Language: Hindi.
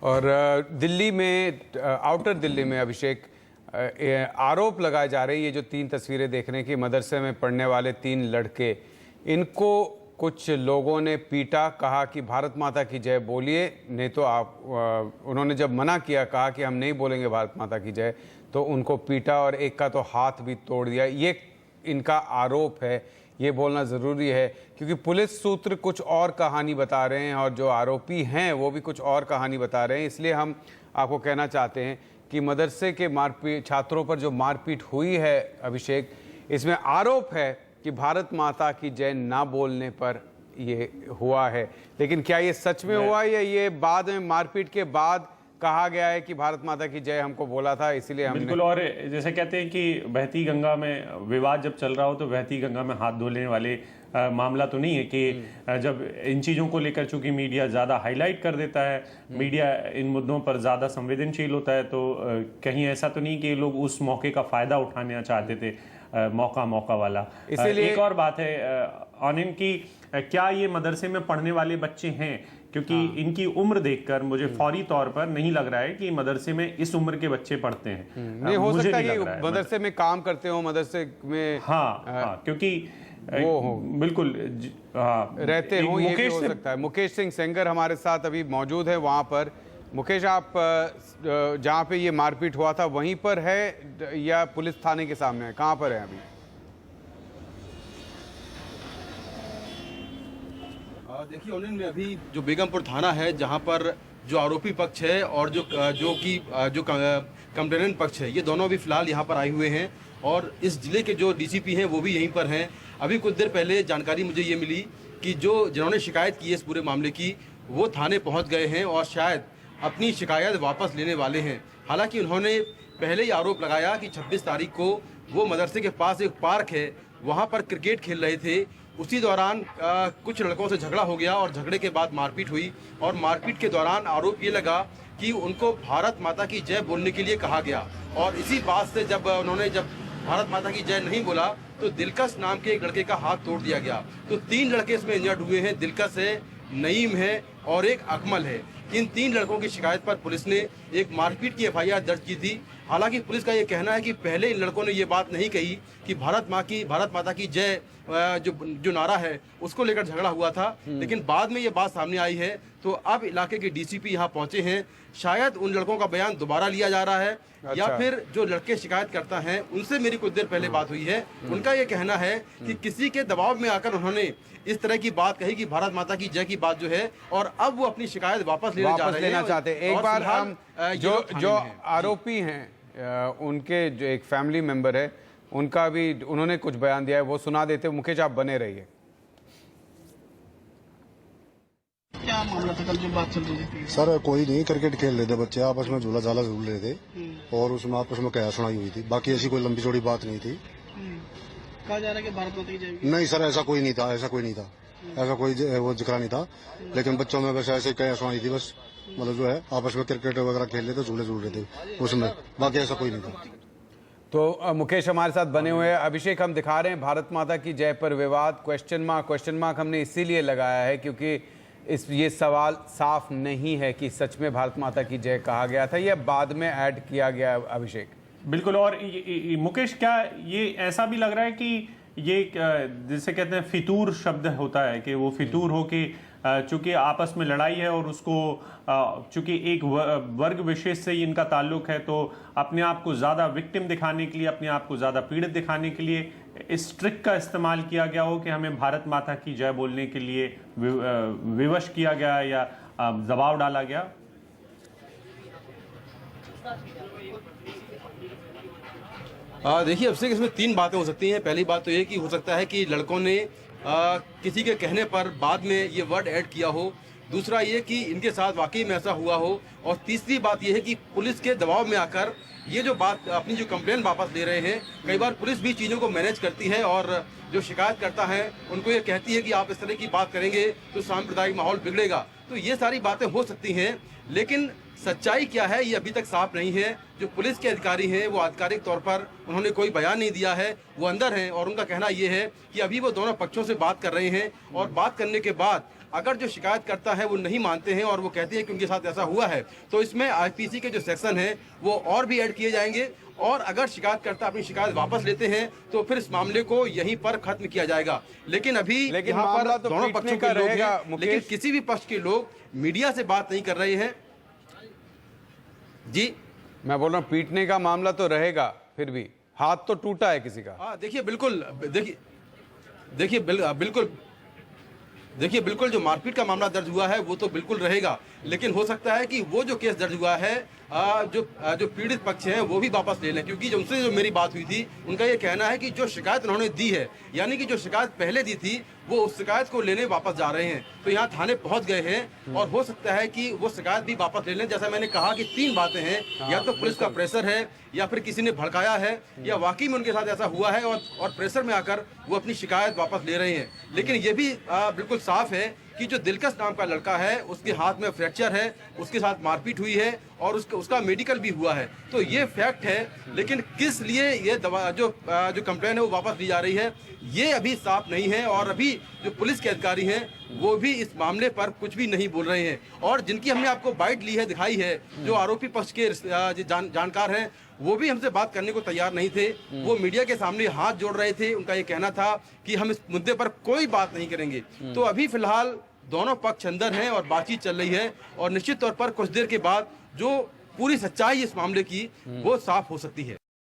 और दिल्ली में, आउटर दिल्ली में अभिषेक, आरोप लगाए जा रहे हैं, ये जो 3 तस्वीरें देख रहे हैं कि मदरसे में पढ़ने वाले 3 लड़के, इनको कुछ लोगों ने पीटा, कहा कि भारत माता की जय बोलिए, नहीं तो आप उन्होंने जब मना किया, कहा कि हम नहीं बोलेंगे भारत माता की जय, तो उनको पीटा और एक का तो हाथ भी तोड़ दिया। ये इनका आरोप है, ये बोलना ज़रूरी है क्योंकि पुलिस सूत्र कुछ और कहानी बता रहे हैं और जो आरोपी हैं वो भी कुछ और कहानी बता रहे हैं। इसलिए हम आपको कहना चाहते हैं कि मदरसे के मारपीट, छात्रों पर जो मारपीट हुई है अभिषेक, इसमें आरोप है कि भारत माता की जय ना बोलने पर ये हुआ है। लेकिन क्या ये सच में हुआ या ये बाद में मारपीट के बाद कहा गया है कि भारत माता की जय हमको बोला था इसीलिए हमने? बिल्कुल। और जैसे कहते हैं कि बहती गंगा में विवाद जब चल रहा हो तो बहती गंगा में हाथ धोने वाले मामला तो नहीं है कि जब इन चीज़ों को लेकर चूंकि मीडिया ज़्यादा हाईलाइट कर देता है, मीडिया इन मुद्दों पर ज़्यादा संवेदनशील होता है, तो कहीं ऐसा तो नहीं कि लोग उस मौके का फ़ायदा उठाना चाहते थे, मौका वाला। इसीलिए एक और बात है आनंद की, क्या ये मदरसे में पढ़ने वाले बच्चे हैं? क्योंकि इनकी उम्र देखकर मुझे फौरी तौर पर नहीं लग रहा है कि मदरसे में इस उम्र के बच्चे पढ़ते हैं। नहीं हो सकता है कि मदरसे में काम करते हो, मदरसे में हाँ, क्योंकि वो हो, बिल्कुल रहते हो, ये भी हो सकता है। मुकेश सिंह सेंगर हमारे साथ अभी मौजूद है वहाँ पर। मुकेश, आप जहाँ पे ये मारपीट हुआ था वहीं पर है या पुलिस थाने के सामने है, कहाँ पर है अभी? देखिए उन्होंने में अभी जो बेगमपुर थाना है, जहाँ पर जो आरोपी पक्ष है और जो कंप्लेनेंट पक्ष है, ये दोनों भी फिलहाल यहाँ पर आए हुए हैं और इस जिले के जो डीसीपी हैं वो भी यहीं पर हैं। अभी कुछ देर पहले जानकारी मुझे ये मिली कि जिन्होंने शिकायत की है इस पूरे मामले की, वो थाने पहुँच गए हैं और शायद अपनी शिकायत वापस लेने वाले हैं। हालांकि उन्होंने पहले ही आरोप लगाया कि 26 तारीख को वो मदरसे के पास एक पार्क है, वहाँ पर क्रिकेट खेल रहे थे। उसी दौरान कुछ लड़कों से झगड़ा हो गया और झगड़े के बाद मारपीट हुई और मारपीट के दौरान आरोप ये लगा कि उनको भारत माता की जय बोलने के लिए कहा गया और इसी बात से जब भारत माता की जय नहीं बोला तो दिलकश नाम के एक लड़के का हाथ तोड़ दिया गया। तो 3 लड़के इसमें इंजर्ड हुए हैं, दिलकश है, नईम है और एक अकमल है। इन 3 लड़कों की शिकायत पर पुलिस ने एक मारपीट की एफआईआर दर्ज की थी। हालांकि पुलिस का ये कहना है कि पहले इन लड़कों ने ये बात नहीं कही कि भारत माता की जय जो नारा है उसको लेकर झगड़ा हुआ था, लेकिन बाद में ये बात सामने आई है। तो अब इलाके के डीसीपी यहाँ पहुंचे हैं, शायद उन लड़कों का बयान दोबारा लिया जा रहा है। अच्छा। या फिर जो लड़के शिकायत करता हैं उनसे मेरी कुछ देर पहले बात हुई है, उनका ये कहना है कि किसी के दबाव में आकर उन्होंने इस तरह की बात कही कि भारत माता की जय की बात जो है, और अब वो अपनी शिकायत वापस लेना चाहते हैं। एक बार हम जो आरोपी हैं उनके जो एक फैमिली मेंबर है उनका भी उन्होंने कुछ बयान दिया है, वो सुना देते। मुकेश, आप बने रहिए। क्या मामला था कल जो बात चल रही थी? सर कोई नहीं, क्रिकेट खेल रहे थे बच्चे, आपस में झूला झाला झूल रहे थे और उसमें आपस में क्या सुनाई हुई थी, बाकी ऐसी कोई लंबी चौड़ी बात नहीं थी। कहा जा रहा है कि भारत माता की जय? नहीं सर, ऐसा कोई नहीं था, ऐसा कोई वो जिक्र नहीं था, लेकिन बच्चों में बस ऐसे क्या सुनाई थी, बस मतलब जो है आपस में क्रिकेट वगैरह खेल रहे थे, झूले झूल रहे थे उसमें, बाकी ऐसा कोई नहीं था। तो मुकेश हमारे साथ बने हुए हैं। अभिषेक, हम दिखा रहे हैं भारत माता की जय पर विवाद, क्वेश्चन मार्क हमने इसीलिए लगाया है क्योंकि ये सवाल साफ नहीं है कि सच में भारत माता की जय कहा गया था या बाद में ऐड किया गया। अभिषेक, बिल्कुल। और मुकेश, क्या ये ऐसा भी लग रहा है कि ये जिसे कहते हैं फितूर शब्द होता है कि वो फितूर हो कि चूंकि आपस में लड़ाई है और उसको चूंकि एक वर्ग विशेष से ही इनका ताल्लुक है, तो अपने आप को ज़्यादा विक्टिम दिखाने के लिए, अपने आप को ज़्यादा पीड़ित दिखाने के लिए इस ट्रिक का इस्तेमाल किया गया हो कि हमें भारत माता की जय बोलने के लिए विवश किया गया या दबाव डाला गया? देखिए अभिषेक, इसमें 3 बातें हो सकती हैं। पहली बात तो ये कि हो सकता है कि लड़कों ने किसी के कहने पर बाद में ये वर्ड ऐड किया हो। दूसरा ये कि इनके साथ वाकई में ऐसा हुआ हो। और तीसरी बात ये है कि पुलिस के दबाव में आकर ये जो बात अपनी जो कंप्लेन वापस ले रहे हैं, कई बार पुलिस भी चीज़ों को मैनेज करती है और जो शिकायत करता है उनको ये कहती है कि आप इस तरह की बात करेंगे तो सांप्रदायिक माहौल बिगड़ेगा। तो ये सारी बातें हो सकती हैं, लेकिन सच्चाई क्या है ये अभी तक साफ नहीं है। जो पुलिस के अधिकारी हैं वो आधिकारिक तौर पर उन्होंने कोई बयान नहीं दिया है, वो अंदर हैं और उनका कहना ये है कि अभी वो दोनों पक्षों से बात कर रहे हैं और बात करने के बाद अगर जो शिकायत करता है वो नहीं मानते हैं और वो कहते हैं कि उनके साथ ऐसा हुआ है, तो इसमें आईपीसी के जो सेक्शन है वो और भी ऐड किए जाएंगे। और अगर शिकायतकर्ता अपनी शिकायत वापस लेते हैं तो फिर इस मामले को यहीं पर खत्म किया जाएगा। लेकिन अभी यहाँ मामला पर तो दोनों पीटने पक्षों का के लोग रहेगा, हैं, मुकेश। लेकिन किसी भी पक्ष के लोग मीडिया से बात नहीं कर रहे हैं। जी मैं बोल रहा हूँ पीटने का मामला तो रहेगा, फिर भी हाथ तो टूटा है किसी का। हाँ देखिए बिल्कुल, देखिए बिल्कुल जो मारपीट का मामला दर्ज हुआ है वो तो बिल्कुल रहेगा, लेकिन हो सकता है कि वो जो केस दर्ज हुआ है जो पीड़ित पक्ष हैं वो भी वापस ले लें, क्योंकि उनसे जो मेरी बात हुई थी उनका ये कहना है कि जो शिकायत उन्होंने दी है, यानी कि जो शिकायत पहले दी थी, वो उस शिकायत को लेने वापस जा रहे हैं। तो यहाँ थाने पहुंच गए हैं और हो सकता है कि वो शिकायत भी वापस ले लें। जैसा मैंने कहा कि 3 बातें हैं, या तो पुलिस का प्रेशर है, या फिर किसी ने भड़काया है, या वाकई में उनके साथ ऐसा हुआ है और प्रेशर में आकर वो अपनी शिकायत वापस ले रहे हैं। लेकिन ये भी बिल्कुल साफ है कि जो दिलकश नाम का लड़का है उसके हाथ में फ्रैक्चर है, उसके साथ मारपीट हुई है और उसका मेडिकल भी हुआ है, तो ये फैक्ट है। लेकिन किस लिए ये दवा जो कंप्लेन है वो वापस ली जा रही है, ये अभी साफ नहीं है। और अभी जो पुलिस के अधिकारी हैं वो भी इस मामले पर कुछ भी नहीं बोल रहे हैं। और जिनकी हमने आपको बाइट ली है, दिखाई है, जो आरोपी पक्ष के जानकार हैं, वो भी हमसे बात करने को तैयार नहीं थे। वो मीडिया के सामने हाथ जोड़ रहे थे। उनका ये कहना था कि हम इस मुद्दे पर कोई बात नहीं करेंगे। तो अभी फिलहाल दोनों पक्ष अंदर हैं और बातचीत चल रही है, और निश्चित तौर पर कुछ देर के बाद जो पूरी सच्चाई इस मामले की वो साफ हो सकती है।